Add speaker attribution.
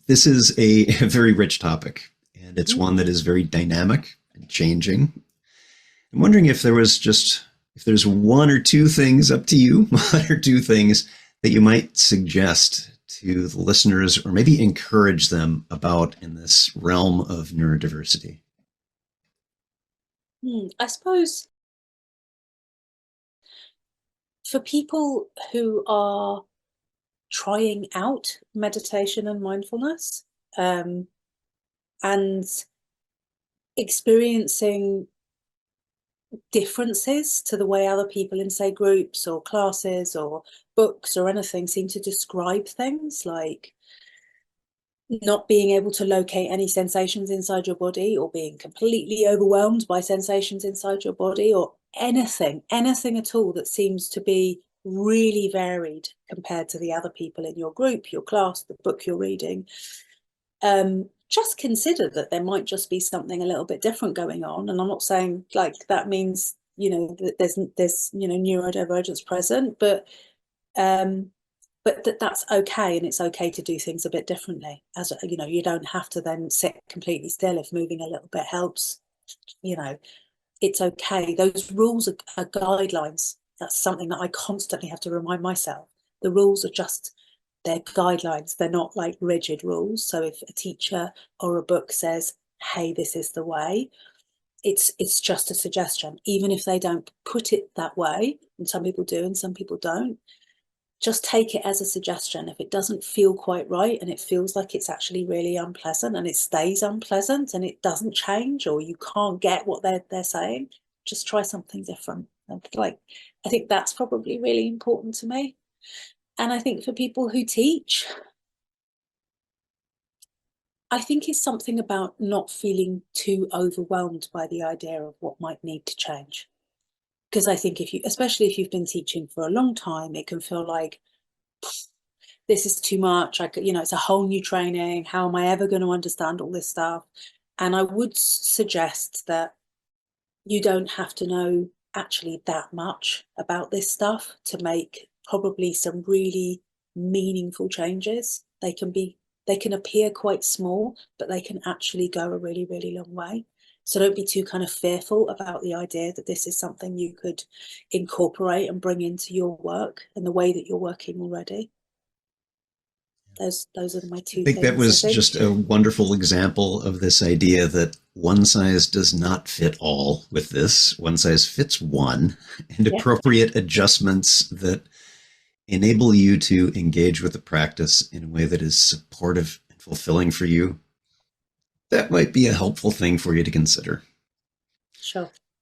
Speaker 1: This is a very rich topic, and it's
Speaker 2: Mm.
Speaker 1: one that is very dynamic and changing. I'm wondering if there's one or two things up to you, one or two things that you might suggest to the listeners or maybe encourage them about in this realm of neurodiversity.
Speaker 2: I suppose for people who are trying out meditation and mindfulness, um, and experiencing differences to the way other people in, say, groups or classes or books or anything seem to describe things, like not being able to locate any sensations inside your body, or being completely overwhelmed by sensations inside your body, or anything at all that seems to be really varied compared to the other people in your group, your class, the book you're reading. Just consider that there might just be something a little bit different going on. And I'm not saying like that means, that there's neurodivergence present, um, but that's okay, and it's okay to do things a bit differently. As you don't have to then sit completely still if moving a little bit helps. You know, it's okay. Those rules are guidelines. That's something that I constantly have to remind myself. The rules are just, they're guidelines. They're not like rigid rules. So if a teacher or a book says, hey, this is the way, it's just a suggestion. Even if they don't put it that way, and some people do and some people don't, just take it as a suggestion. If it doesn't feel quite right and it feels like it's actually really unpleasant and it stays unpleasant and it doesn't change, or you can't get what they're saying, just try something different. Like, I think that's probably really important to me. And I think for people who teach, I think it's something about not feeling too overwhelmed by the idea of what might need to change. Because I think especially if you've been teaching for a long time, it can feel like, this is too much. It's a whole new training. How am I ever going to understand all this stuff? And I would suggest that you don't have to know actually that much about this stuff to make probably some really meaningful changes. They can appear quite small, but they can actually go a really, really long way. So don't be too kind of fearful about the idea that this is something you could incorporate and bring into your work and the way that you're working already. Those are my
Speaker 1: I
Speaker 2: two
Speaker 1: think that
Speaker 2: things, I
Speaker 1: was
Speaker 2: think.
Speaker 1: just a wonderful example of this idea that one size does not fit all with this. One size fits one, and
Speaker 2: Yeah,
Speaker 1: appropriate adjustments that enable you to engage with the practice in a way that is supportive and fulfilling for you. That might be a helpful thing for you to consider.
Speaker 2: sure.